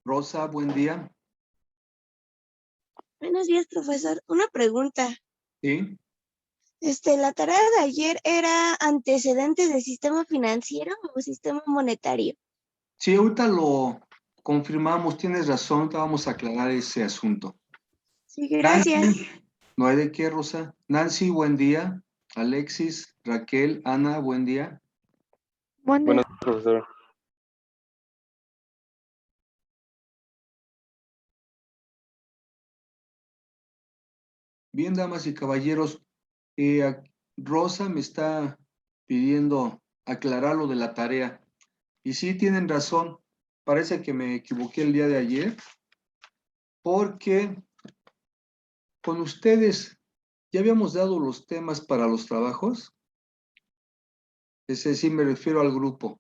Rosa, buen día. Buenos días, profesor. Una pregunta. Sí, La tarea de ayer era antecedentes del sistema financiero o sistema monetario. sí, ahorita lo confirmamos, tienes razón, ahorita vamos a aclarar ese asunto. Sí, gracias. Nancy, no hay de qué, Rosa. Nancy, buen día. Alexis, Raquel, Ana, buen día. Buenos días, profesor. Bien, damas y caballeros, Rosa me está pidiendo aclarar lo de la tarea. Y sí, tienen razón, parece que me equivoqué el día de ayer, porque con ustedes ya habíamos dado los temas para los trabajos. Ese sí me refiero al grupo.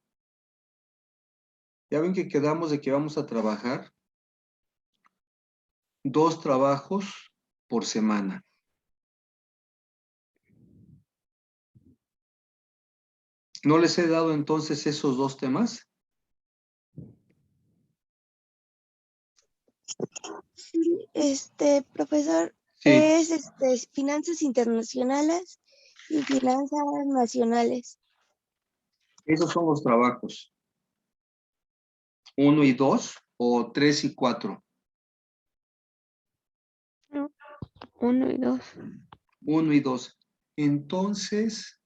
Ya ven que quedamos de que vamos a trabajar 2 trabajos por semana. ¿No les he dado entonces esos 2 temas? Sí, profesor, Sí, es finanzas internacionales y finanzas nacionales. esos son los trabajos. 1 y 2 o 3 y 4. No, 1 y 2. 1 y 2. Entonces,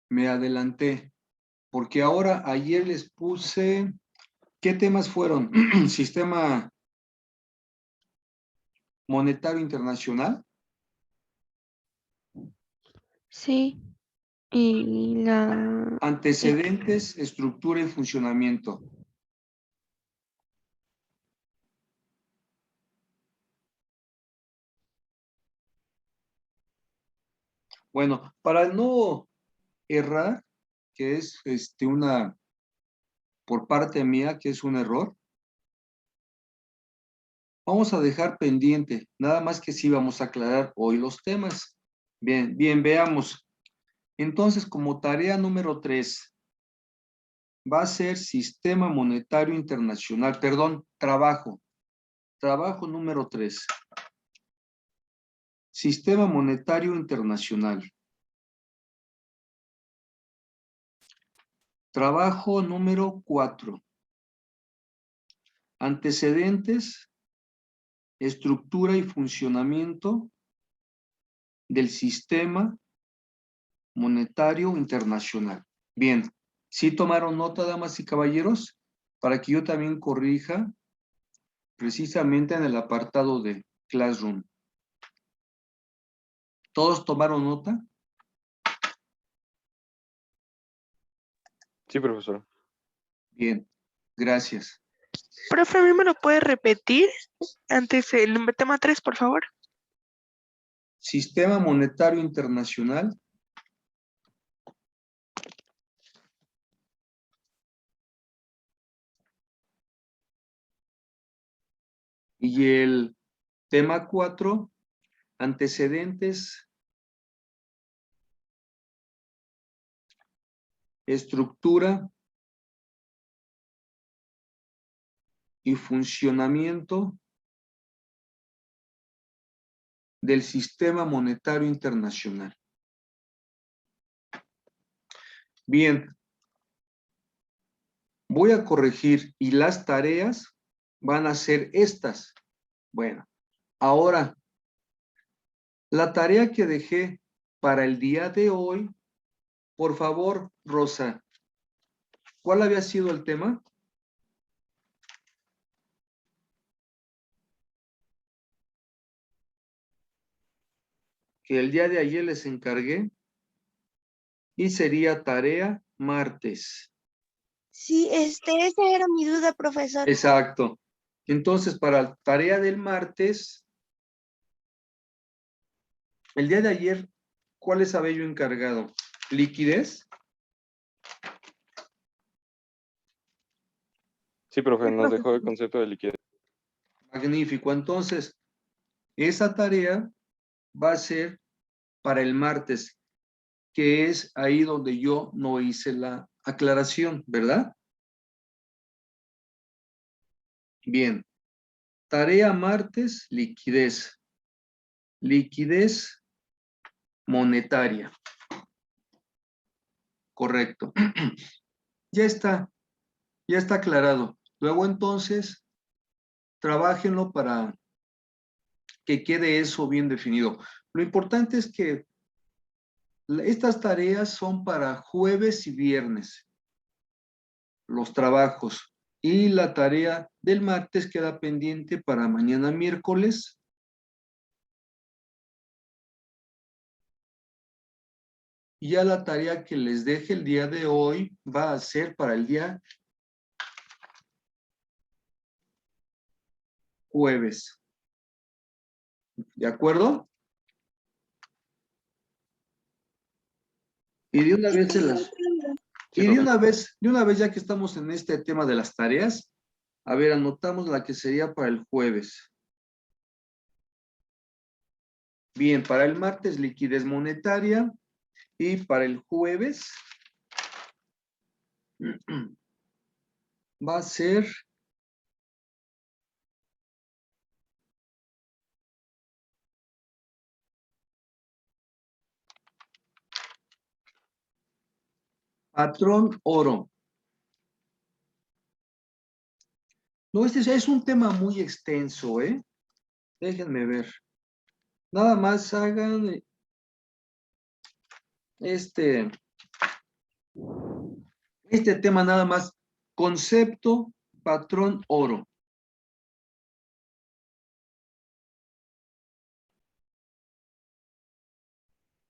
me adelanté, porque ahora ayer les puse, ¿qué temas fueron? Sistema monetario internacional. Sí. Y la... Antecedentes, estructura y funcionamiento. Bueno, para no errar, que es una, por parte mía, que es un error, vamos a dejar pendiente, nada más que sí vamos a aclarar hoy los temas. Bien, bien, veamos. Entonces, como tarea número 3, va a ser Sistema Monetario Internacional, perdón, trabajo número 3. Sistema Monetario Internacional. Trabajo número 4. Antecedentes, estructura y funcionamiento del sistema monetario internacional. Bien, ¿sí tomaron nota, damas y caballeros? Para que yo también corrija precisamente en el apartado de Classroom. ¿Todos tomaron nota? Sí, profesor. Bien, gracias. Profe, ¿a mí me lo puede repetir antes el tema 3, por favor? Sistema Monetario Internacional. Y el tema 4, antecedentes, estructura y funcionamiento del sistema monetario internacional. Bien, voy a corregir y las tareas van a ser estas. Bueno, ahora, la tarea que dejé para el día de hoy, por favor, Rosa, ¿cuál había sido el tema? Que el día de ayer les encargué y sería tarea martes. Sí, esa era mi duda, profesor. Exacto. Entonces, para la tarea del martes, el día de ayer, ¿cuál les había yo encargado? ¿Liquidez? Sí, profe, Sí, nos dejó el profesor. concepto de liquidez. Magnífico. Entonces, esa tarea va a ser para el martes, que es ahí donde yo no hice la aclaración, ¿verdad? Bien. Tarea martes, liquidez. Liquidez monetaria. Correcto. Ya está aclarado. Luego entonces, trabájenlo para que quede eso bien definido. Lo importante es que estas tareas son para jueves y viernes, los trabajos. Y la tarea del martes queda pendiente para mañana miércoles. Y ya la tarea que les deje el día de hoy va a ser para el día jueves. ¿De acuerdo? Y de una vez se las... Sí, Y de profe. una vez ya que estamos en este tema de las tareas, a ver, anotamos la que sería para el jueves. Bien, para el martes liquidez monetaria y para el jueves va a ser patrón oro. No, este es un tema muy extenso, ¿eh? Déjenme ver. Nada más hagan este tema nada más. Concepto, patrón oro.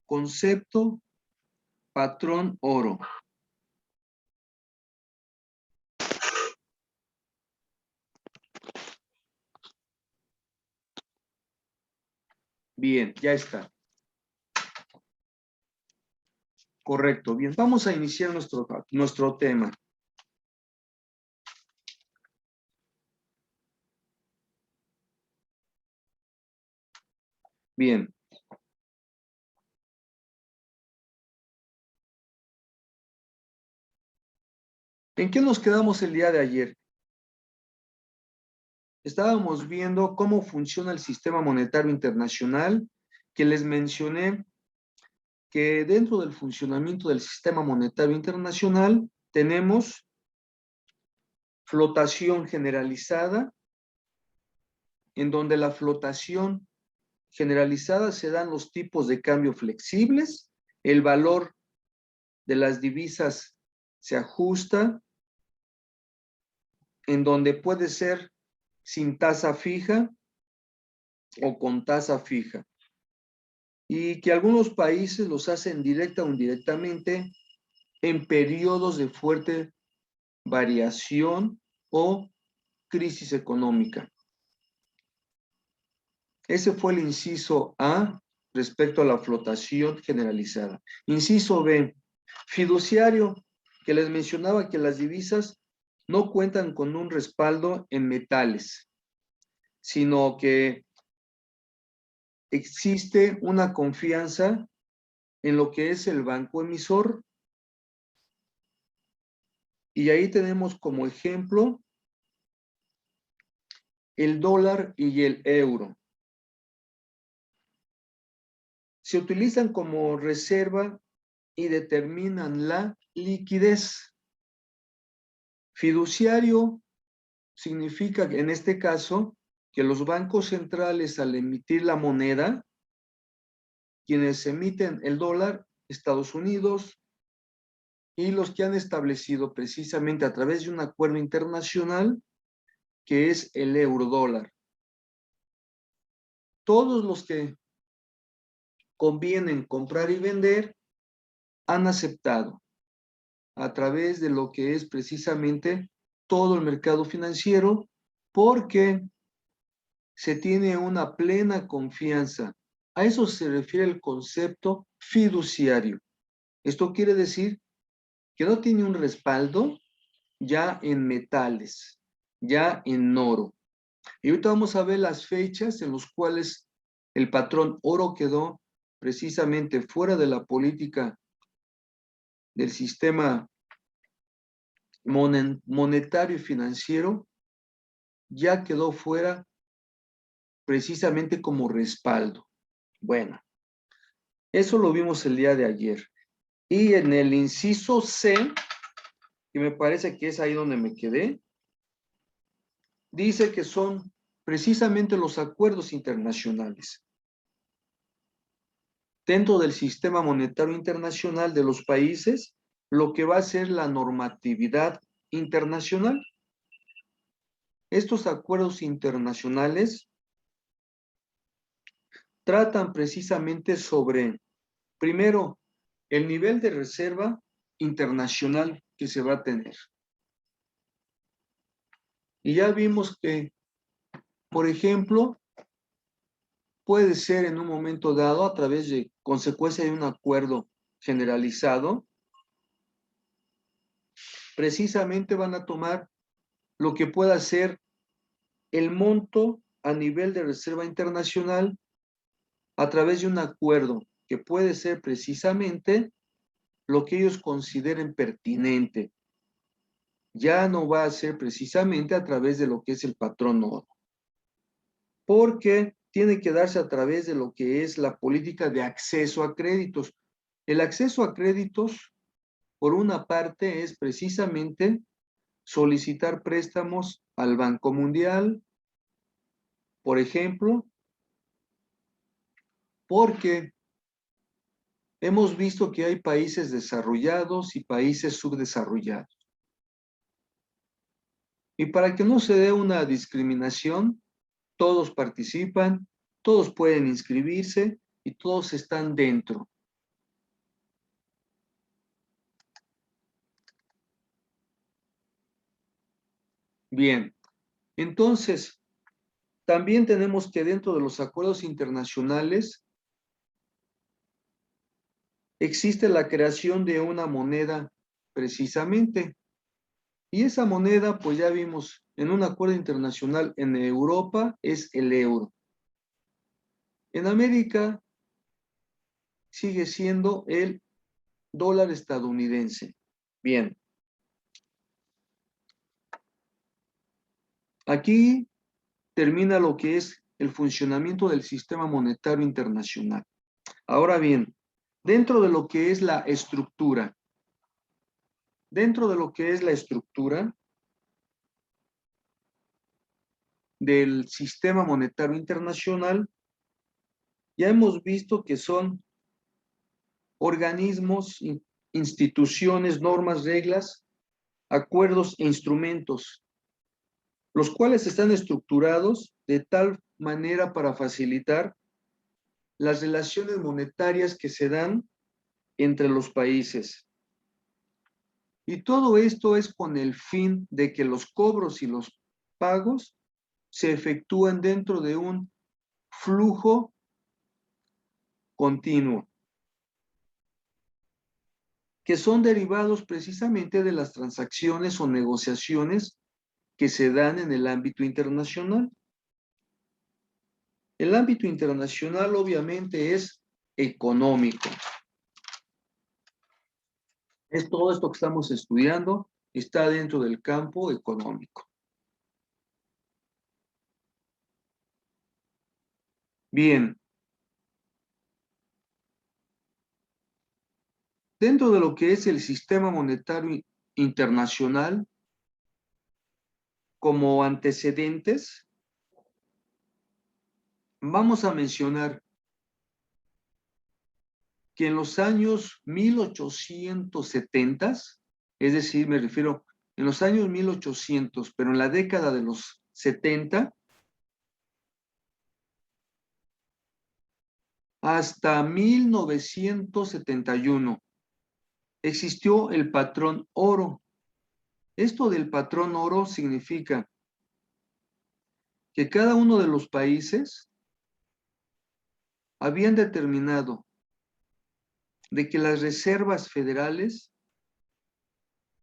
Concepto, patrón oro. Bien, ya está. Correcto, bien. Vamos a iniciar nuestro tema. Bien. ¿En qué nos quedamos el día de ayer? Estábamos viendo cómo funciona el sistema monetario internacional, que les mencioné que dentro del funcionamiento del sistema monetario internacional tenemos flotación generalizada, en donde la flotación generalizada se dan los tipos de cambio flexibles, el valor de las divisas se ajusta, en donde puede ser sin tasa fija o con tasa fija. Y que algunos países los hacen directa o indirectamente en periodos de fuerte variación o crisis económica. Ese fue el inciso A respecto a la flotación generalizada. Inciso B, fiduciario, que les mencionaba que las divisas no cuentan con un respaldo en metales, sino que existe una confianza en lo que es el banco emisor. Y ahí tenemos como ejemplo el dólar y el euro. Se utilizan como reserva y determinan la liquidez. Fiduciario significa en este caso que los bancos centrales al emitir la moneda, quienes emiten el dólar, Estados Unidos, y los que han establecido precisamente a través de un acuerdo internacional que es el eurodólar. Todos los que convienen comprar y vender han aceptado a través de lo que es precisamente todo el mercado financiero, porque se tiene una plena confianza. A eso se refiere el concepto fiduciario. Esto quiere decir que no tiene un respaldo ya en metales, ya en oro. Y ahorita vamos a ver las fechas en las cuales el patrón oro quedó precisamente fuera de la política del sistema monetario y financiero ya quedó fuera precisamente como respaldo. Bueno, eso lo vimos el día de ayer. Y en el inciso C, que me parece que es ahí donde me quedé, dice que son precisamente los acuerdos internacionales dentro del sistema monetario internacional de los países, lo que va a ser la normatividad internacional. Estos acuerdos internacionales tratan precisamente sobre, primero, el nivel de reserva internacional que se va a tener. Y ya vimos que, por ejemplo, puede ser en un momento dado, a través de consecuencia de un acuerdo generalizado, precisamente van a tomar lo que pueda ser el monto a nivel de reserva internacional a través de un acuerdo que puede ser precisamente lo que ellos consideren pertinente. Ya no va a ser precisamente a través de lo que es el patrón oro, porque tiene que darse a través de lo que es la política de acceso a créditos. El acceso a créditos, por una parte, es precisamente solicitar préstamos al Banco Mundial, por ejemplo, porque hemos visto que hay países desarrollados y países subdesarrollados. Y para que no se dé una discriminación, todos participan, todos pueden inscribirse y todos están dentro. Bien, entonces, también tenemos que dentro de los acuerdos internacionales existe la creación de una moneda precisamente. Y esa moneda, pues ya vimos en un acuerdo internacional en Europa, es el euro. En América sigue siendo el dólar estadounidense. Bien. Aquí termina lo que es el funcionamiento del sistema monetario internacional. Ahora bien, dentro de lo que es la estructura, del sistema monetario internacional, ya hemos visto que son organismos, instituciones, normas, reglas, acuerdos e instrumentos, los cuales están estructurados de tal manera para facilitar las relaciones monetarias que se dan entre los países. Y todo esto es con el fin de que los cobros y los pagos se efectúen dentro de un flujo continuo, que son derivados precisamente de las transacciones o negociaciones que se dan en el ámbito internacional. El ámbito internacional obviamente es económico. Es todo esto que estamos estudiando, está dentro del campo económico. Bien. Dentro de lo que es el sistema monetario internacional, como antecedentes, vamos a mencionar que en los años 1870, es decir, me refiero en los años 1800, pero en la década de los 70, hasta 1971, existió el patrón oro. Esto del patrón oro significa que cada uno de los países habían determinado de que las reservas federales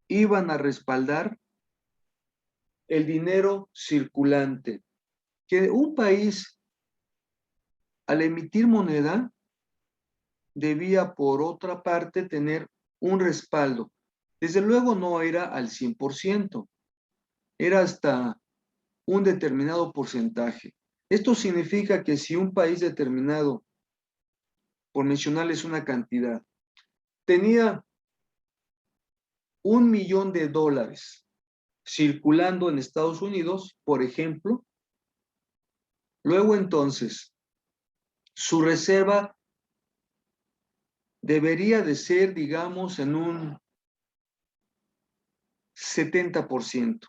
iban a respaldar el dinero circulante, que un país al emitir moneda debía por otra parte tener un respaldo. Desde luego no era al 100%, era hasta un determinado porcentaje. Esto significa que si un país determinado, por mencionarles una cantidad, tenía $1,000,000 circulando en Estados Unidos, por ejemplo, luego entonces su reserva debería de ser, digamos, en un 70%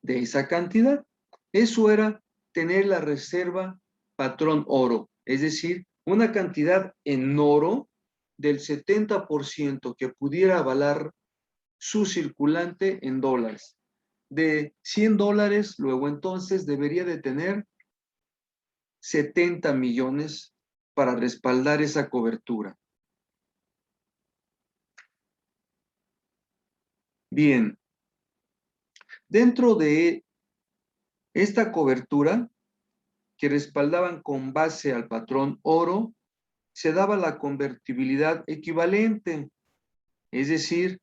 de esa cantidad. Eso era tener la reserva patrón oro, es decir, una cantidad en oro del 70% que pudiera avalar su circulante en dólares. De $100, luego entonces debería de tener 70 millones para respaldar esa cobertura. Bien, dentro de esta cobertura que respaldaban con base al patrón oro, se daba la convertibilidad equivalente. Es decir,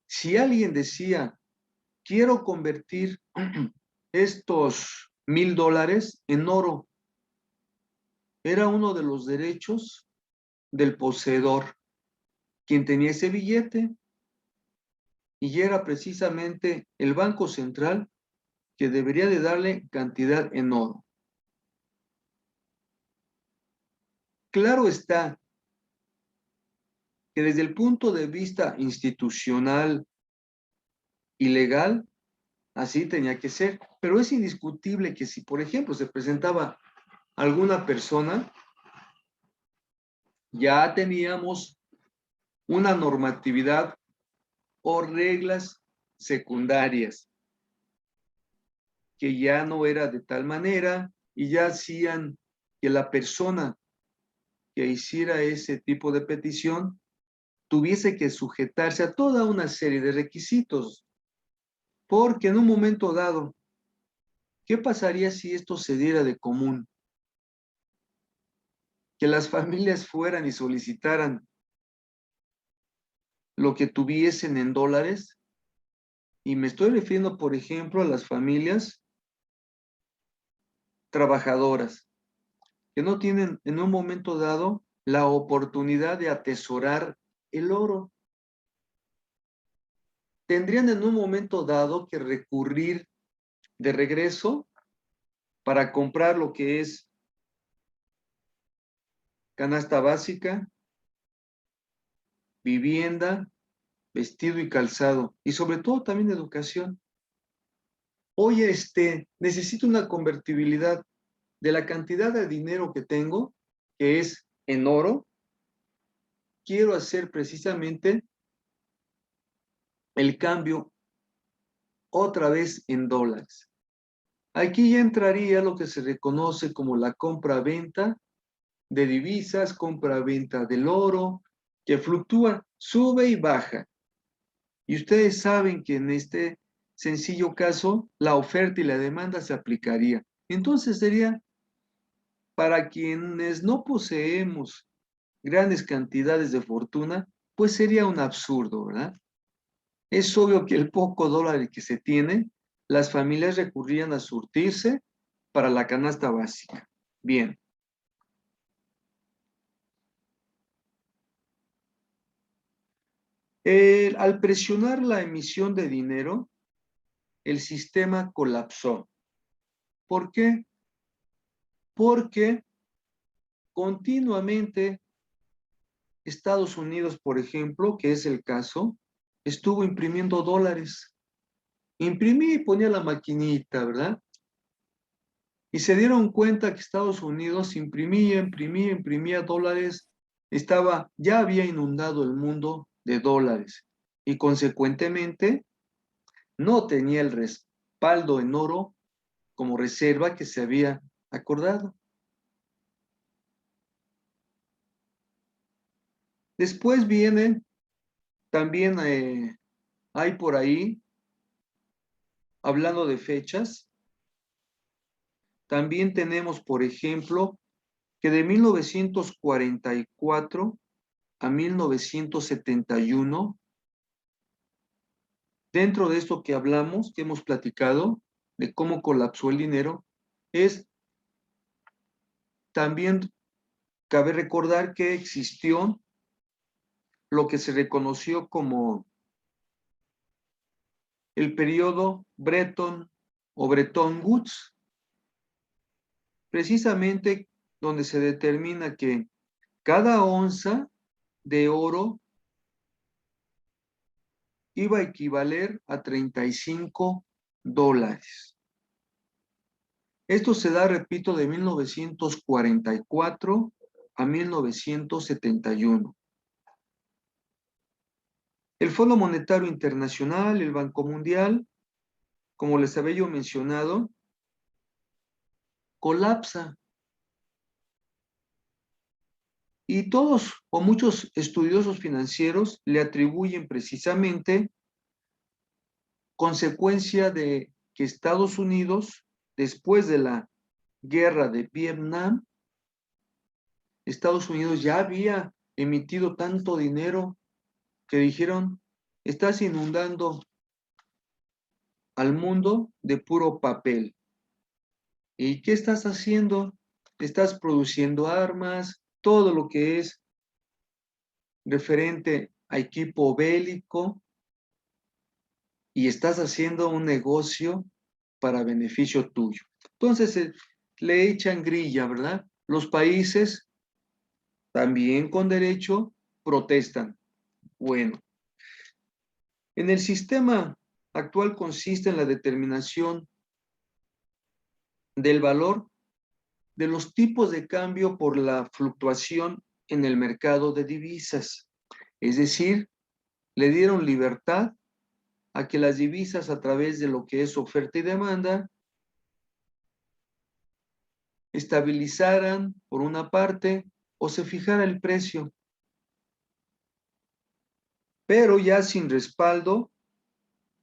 si alguien decía, quiero convertir estos $1,000 en oro, era uno de los derechos del poseedor, quien tenía ese billete, y era precisamente el Banco Central que debería de darle cantidad en oro. Claro está que desde el punto de vista institucional y legal, así tenía que ser, pero es indiscutible que si, por ejemplo, se presentaba alguna persona, ya teníamos una normatividad o reglas secundarias que ya no era de tal manera y ya hacían que la persona que hiciera ese tipo de petición tuviese que sujetarse a toda una serie de requisitos, porque en un momento dado, ¿qué pasaría si esto se diera de común? Que las familias fueran y solicitaran lo que tuviesen en dólares, y me estoy refiriendo, por ejemplo, a las familias trabajadoras, que no tienen en un momento dado la oportunidad de atesorar el oro. Tendrían en un momento dado que recurrir de regreso para comprar lo que es canasta básica, vivienda, vestido y calzado, y sobre todo también educación. Oye, necesito una convertibilidad de la cantidad de dinero que tengo, que es en oro. Quiero hacer precisamente el cambio otra vez en dólares. Aquí ya entraría lo que se reconoce como la compra-venta de divisas, compra-venta del oro, que fluctúa, sube y baja. Y ustedes saben que en este sencillo caso, la oferta y la demanda se aplicaría. Entonces sería para quienes no poseemos grandes cantidades de fortuna, pues sería un absurdo, ¿verdad? Es obvio que el poco dólar que se tiene, las familias recurrían a surtirse para la canasta básica. Bien. Al presionar la emisión de dinero, el sistema colapsó. ¿Por qué? Porque continuamente Estados Unidos, por ejemplo, que es el caso, estuvo imprimiendo dólares. Imprimía y ponía la maquinita, ¿verdad? Y se dieron cuenta que Estados Unidos imprimía dólares, ya había inundado el mundo de dólares y consecuentemente no tenía el respaldo en oro como reserva que se había acordado. Después viene, también hay por ahí, hablando de fechas, también tenemos, por ejemplo, que de 1944 a 1971 dentro de esto que hablamos, que hemos platicado, de cómo colapsó el dinero, es también cabe recordar que existió lo que se reconoció como el periodo Bretton o Bretton Woods, precisamente donde se determina que cada onza de oro iba a equivaler a $35. Esto se da, repito, de 1944 a 1971. El Fondo Monetario Internacional, el Banco Mundial, como les había yo mencionado, colapsa. Y todos o muchos estudiosos financieros le atribuyen precisamente consecuencia de que Estados Unidos, después de la guerra de Vietnam, Estados Unidos ya había emitido tanto dinero que dijeron, estás inundando al mundo de puro papel. ¿Y qué estás haciendo? Estás produciendo armas, todo lo que es referente a equipo bélico, y estás haciendo un negocio para beneficio tuyo. Entonces le echan grilla, ¿verdad? Los países también con derecho protestan. Bueno, en el sistema actual consiste en la determinación del valor de los tipos de cambio por la fluctuación en el mercado de divisas. Es decir, le dieron libertad a que las divisas, a través de lo que es oferta y demanda, estabilizaran por una parte o se fijara el precio, pero ya sin respaldo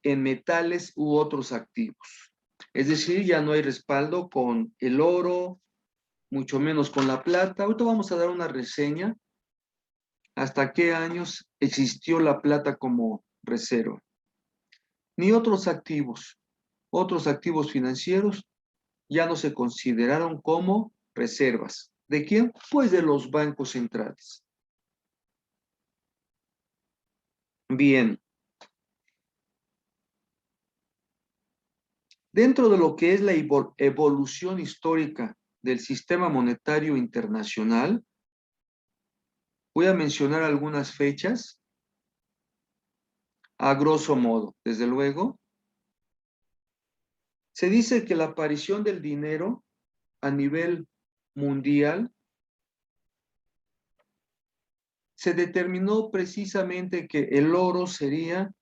en metales u otros activos. Es decir, ya no hay respaldo con el oro, mucho menos con la plata. Ahorita vamos a dar una reseña hasta qué años existió la plata como reserva. Ni otros activos financieros ya no se consideraron como reservas. ¿De quién? Pues de los bancos centrales. Bien. Dentro de lo que es la evolución histórica del sistema monetario internacional, voy a mencionar algunas fechas, a grosso modo, desde luego. Se dice que la aparición del dinero a nivel mundial se determinó precisamente que el oro sería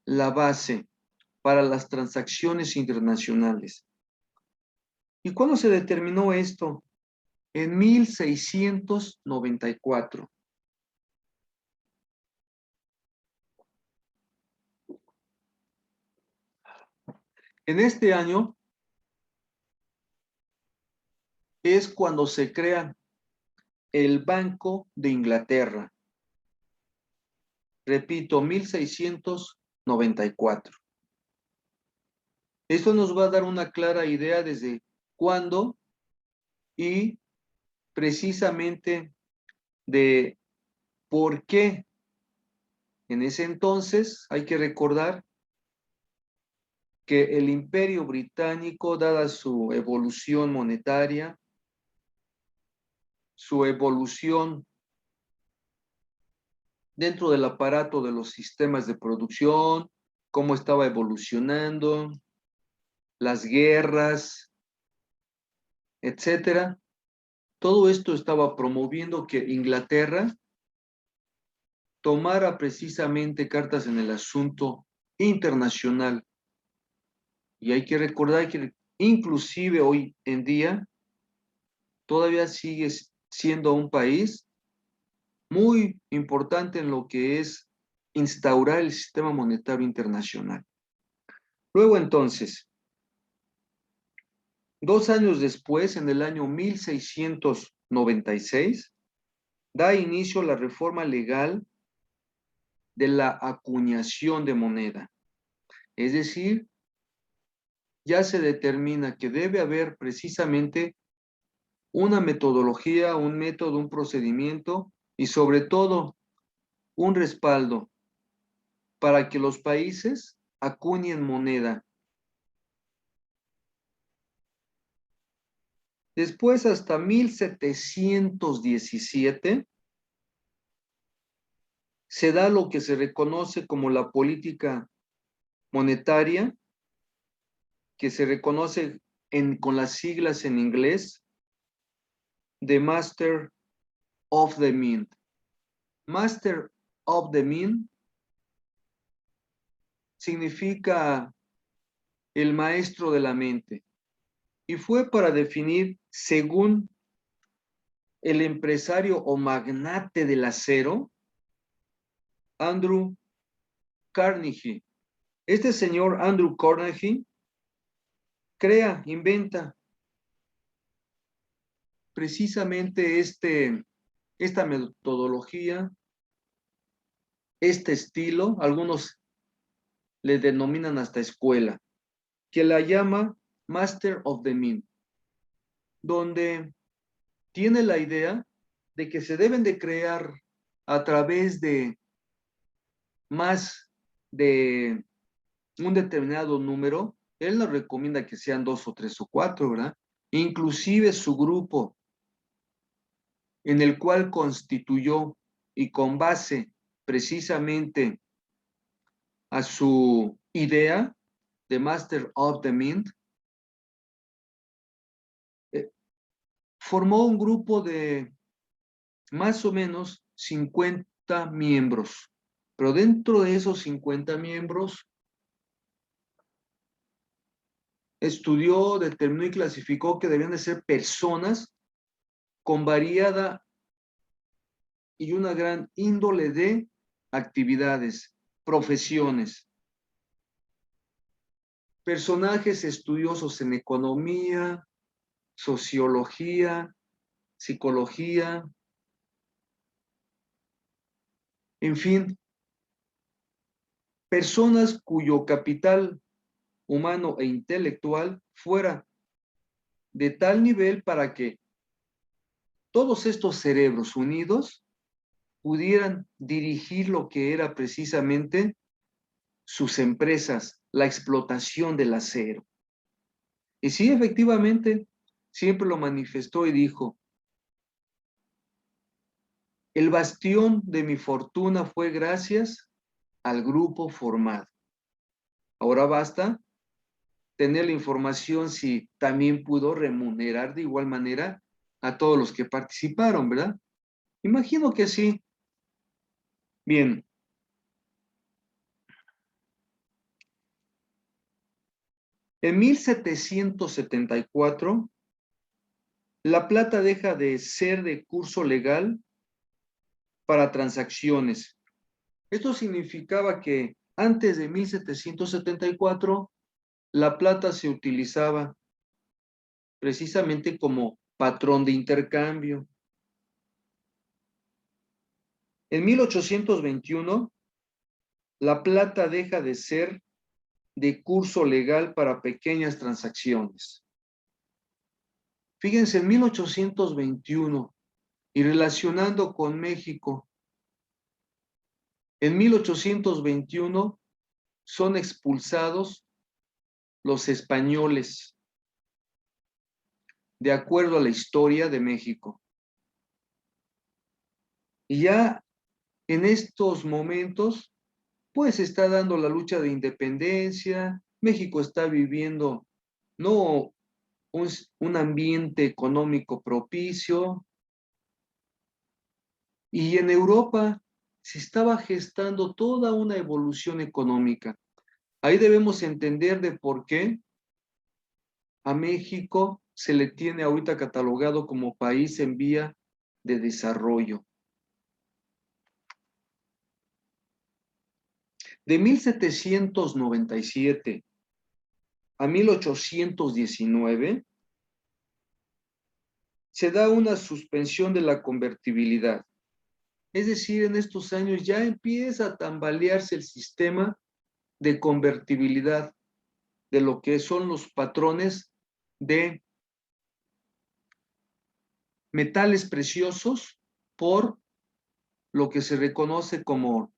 la base para las transacciones internacionales. ¿Y cuándo se determinó esto? En 1694. En este año es cuando se crea el Banco de Inglaterra. Repito, 1694. Esto nos va a dar una clara idea desde cuándo y precisamente de por qué. En ese entonces hay que recordar que el Imperio Británico, dada su evolución monetaria, su evolución dentro del aparato de los sistemas de producción, cómo estaba evolucionando, las guerras, etcétera. Todo esto estaba promoviendo que Inglaterra tomara precisamente cartas en el asunto internacional. Y hay que recordar que inclusive hoy en día todavía sigue siendo un país muy importante en lo que es instaurar el sistema monetario internacional. Luego entonces, 2 años después, en el año 1696, da inicio la reforma legal de la acuñación de moneda. Es decir, ya se determina que debe haber precisamente una metodología, un método, un procedimiento y sobre todo un respaldo para que los países acuñen moneda. Después, hasta 1717, se da lo que se reconoce como la política monetaria, que se reconoce con las siglas en inglés, the Master of the Mint. Master of the Mint significa el maestro de la mente y fue para definir, según el empresario o magnate del acero, Andrew Carnegie. Este señor Andrew Carnegie crea, inventa precisamente esta metodología, este estilo, algunos le denominan hasta escuela, que la llama Master of the Mint, donde tiene la idea de que se deben de crear a través de más de un determinado número. Él nos recomienda que sean 2 o 3 o 4, ¿verdad? Inclusive su grupo, en el cual constituyó y con base precisamente a su idea de Master of the Mint, formó un grupo de más o menos 50 miembros. Pero dentro de esos 50 miembros, estudió, determinó y clasificó que debían de ser personas con variada y una gran índole de actividades, profesiones, personajes estudiosos en economía, sociología, psicología, en fin, personas cuyo capital humano e intelectual fuera de tal nivel para que todos estos cerebros unidos pudieran dirigir lo que era precisamente sus empresas, la explotación del acero. Y sí, efectivamente, siempre lo manifestó y dijo, el bastión de mi fortuna fue gracias al grupo formado. Ahora basta tener la información si también pudo remunerar de igual manera a todos los que participaron, ¿verdad? Imagino que sí. Bien. En 1774, la plata deja de ser de curso legal para transacciones. Esto significaba que antes de 1774, la plata se utilizaba precisamente como patrón de intercambio. En 1821, la plata deja de ser de curso legal para pequeñas transacciones. Fíjense, en 1821, y relacionando con México, en 1821 son expulsados los españoles, de acuerdo a la historia de México. Y ya en estos momentos, pues está dando la lucha de independencia, México está viviendo no un ambiente económico propicio, y en Europa se estaba gestando toda una evolución económica. Ahí debemos entender de por qué a México se le tiene ahorita catalogado como país en vía de desarrollo. De 1797 a 1819 se da una suspensión de la convertibilidad. Es decir, en estos años ya empieza a tambalearse el sistema de convertibilidad de lo que son los patrones de metales preciosos por lo que se reconoce como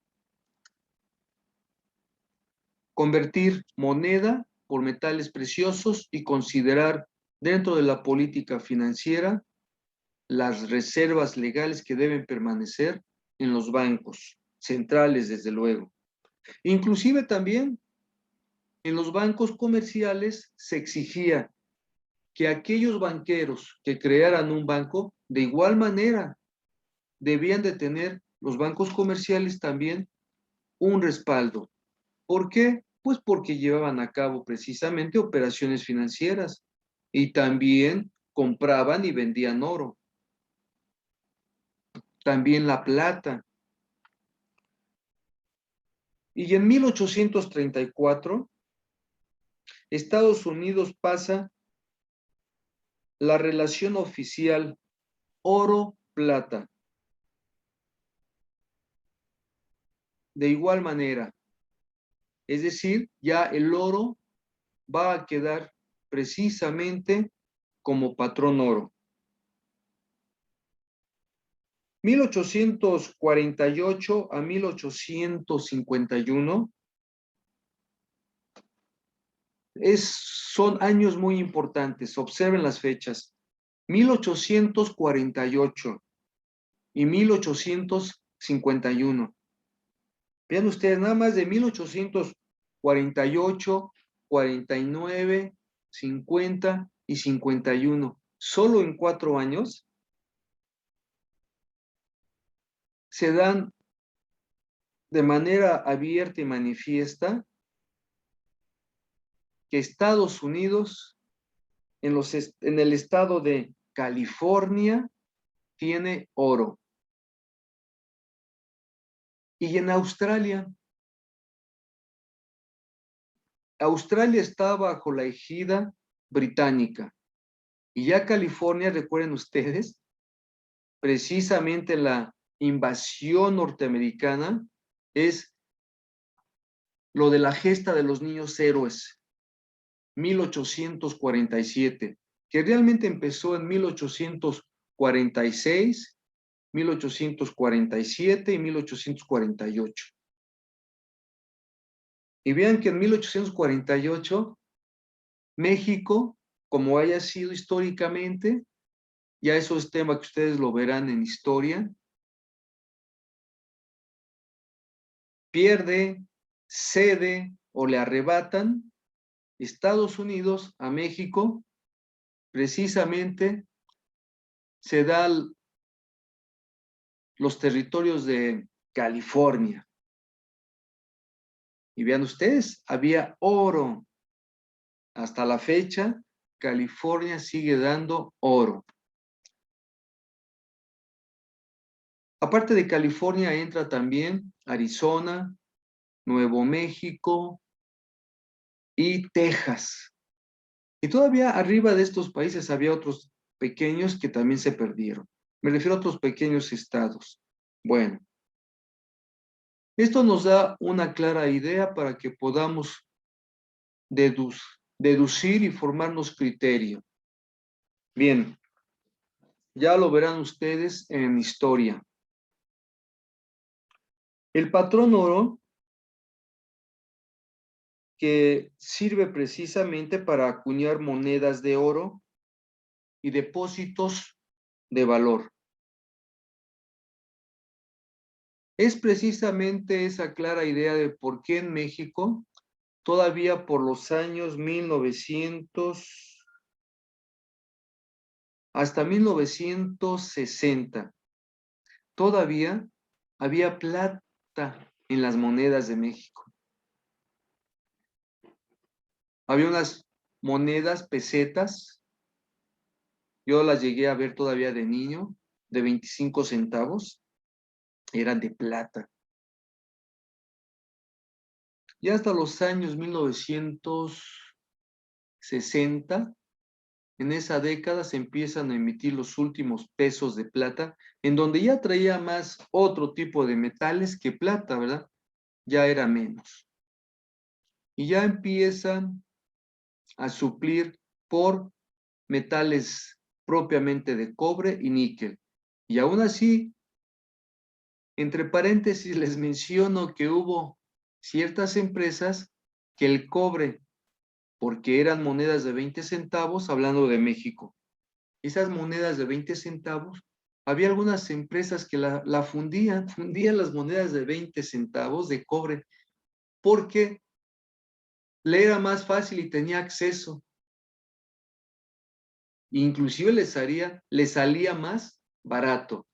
convertir moneda por metales preciosos y considerar dentro de la política financiera las reservas legales que deben permanecer en los bancos centrales, desde luego. Inclusive también en los bancos comerciales se exigía que aquellos banqueros que crearan un banco, de igual manera, debían de tener los bancos comerciales también un respaldo. ¿Por qué? Pues porque llevaban a cabo precisamente operaciones financieras y también compraban y vendían oro, también la plata. Y en 1834, Estados Unidos pasa la relación oficial oro-plata. De igual manera, es decir, ya el oro va a quedar precisamente como patrón oro. 1848 a 1851 son años muy importantes. Observen las fechas. 1848 y 1851. Vean ustedes, nada más de 1848, 49, 50 y 51. Solo en 4 años se dan de manera abierta y manifiesta que Estados Unidos, en el estado de California, tiene oro. Y en Australia está bajo la égida británica. Y ya California, recuerden ustedes, precisamente la invasión norteamericana es lo de la gesta de los niños héroes, 1847, que realmente empezó en 1846, 1847 y 1848. Y vean que en 1848, México, como haya sido históricamente, ya eso es tema que ustedes lo verán en historia, pierde, cede o le arrebatan Estados Unidos a México, precisamente se da los territorios de California. Y vean ustedes, había oro. Hasta la fecha, California sigue dando oro. Aparte de California, entra también Arizona, Nuevo México y Texas. Y todavía arriba de estos países había otros pequeños que también se perdieron. Me refiero a otros pequeños estados. Bueno, esto nos da una clara idea para que podamos deducir y formarnos criterio. Bien, ya lo verán ustedes en historia. El patrón oro, que sirve precisamente para acuñar monedas de oro y depósitos de valor. Es precisamente esa clara idea de por qué en México, todavía por los años 1900 hasta 1960, todavía había plata en las monedas de México. Había unas monedas, pesetas, yo las llegué a ver todavía de niño, de 25 centavos, eran de plata. Y hasta los años 1960, en esa década se empiezan a emitir los últimos pesos de plata, en donde ya traía más otro tipo de metales que plata, ¿verdad? Ya era menos. Y ya empiezan a suplir por metales propiamente de cobre y níquel. Y aún así, entre paréntesis, les menciono que hubo ciertas empresas que el cobre, porque eran monedas de 20 centavos, hablando de México, esas monedas de 20 centavos, había algunas empresas que la fundían las monedas de 20 centavos de cobre, porque le era más fácil y tenía acceso. Inclusive les salía más barato.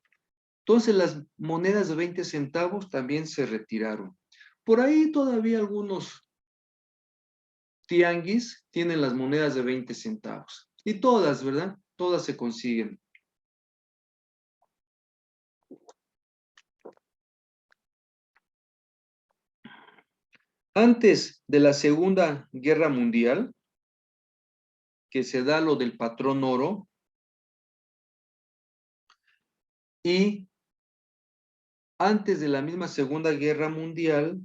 Entonces las monedas de 20 centavos también se retiraron. Por ahí todavía algunos tianguis tienen las monedas de 20 centavos. Y todas, ¿verdad? Todas se consiguen. Antes de la Segunda Guerra Mundial, que se da lo del patrón oro, y antes de la misma Segunda Guerra Mundial,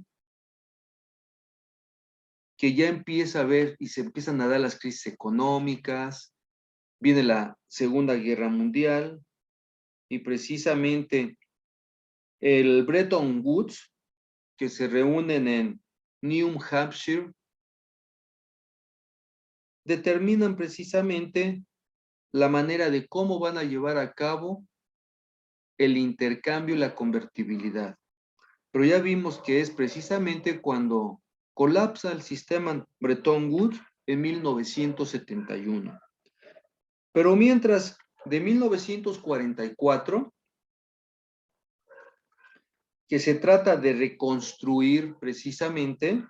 que ya empieza a haber y se empiezan a dar las crisis económicas, viene la Segunda Guerra Mundial, y precisamente el Bretton Woods, que se reúnen en New Hampshire, determinan precisamente la manera de cómo van a llevar a cabo el intercambio y la convertibilidad. Pero ya vimos que es precisamente cuando colapsa el sistema Bretton Woods en 1971. Pero mientras, de 1944, que se trata de reconstruir precisamente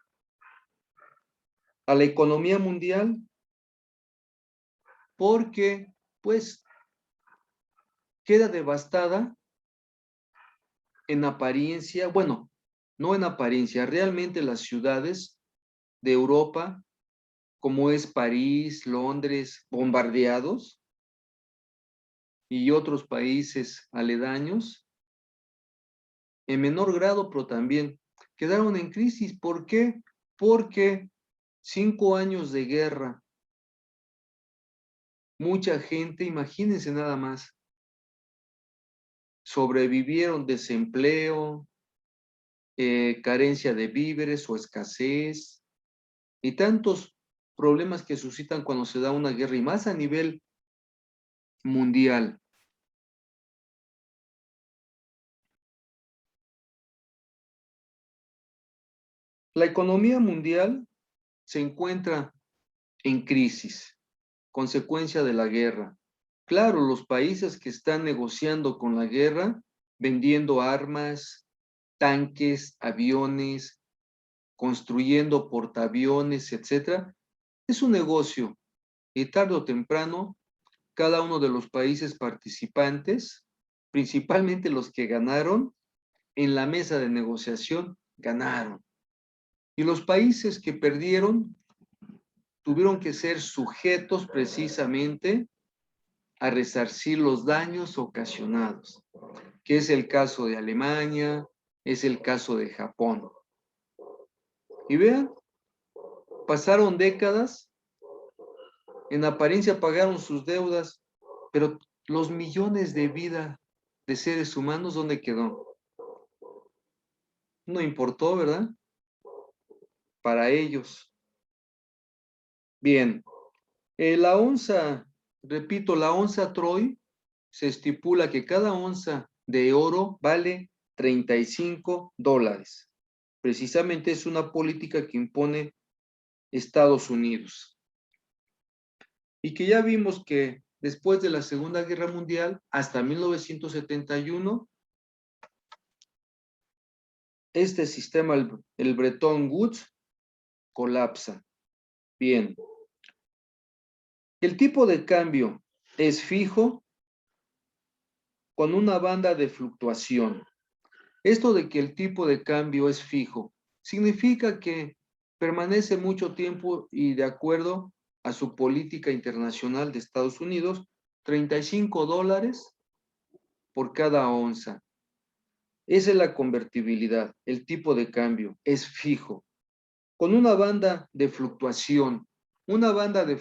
a la economía mundial, porque pues queda devastada en apariencia, bueno, no en apariencia, realmente las ciudades de Europa, como es París, Londres, bombardeados, y otros países aledaños, en menor grado, pero también quedaron en crisis. ¿Por qué? Porque 5 años de guerra, mucha gente, imagínense nada más, sobrevivieron desempleo, carencia de víveres o escasez, y tantos problemas que suscitan cuando se da una guerra, y más a nivel mundial. La economía mundial se encuentra en crisis, consecuencia de la guerra. Claro, los países que están negociando con la guerra, vendiendo armas, tanques, aviones, construyendo portaaviones, etcétera, es un negocio, y tarde o temprano cada uno de los países participantes, principalmente los que ganaron en la mesa de negociación, ganaron. Y los países que perdieron tuvieron que ser sujetos precisamente a resarcir los daños ocasionados, que es el caso de Alemania, es el caso de Japón. Y vean, pasaron décadas, en apariencia pagaron sus deudas, pero los millones de vidas de seres humanos, ¿dónde quedó? No importó, ¿verdad? Para ellos. Bien, la onza, repito, la onza Troy, se estipula que cada onza de oro vale $35. Precisamente es una política que impone Estados Unidos. Y que ya vimos que después de la Segunda Guerra Mundial, hasta 1971, este sistema, el Bretton Woods, colapsa. Bien. El tipo de cambio es fijo con una banda de fluctuación. Esto de que el tipo de cambio es fijo significa que permanece mucho tiempo y de acuerdo a su política internacional de Estados Unidos, $35 por cada onza. Esa es la convertibilidad, el tipo de cambio, es fijo, con una banda de fluctuación. Una banda de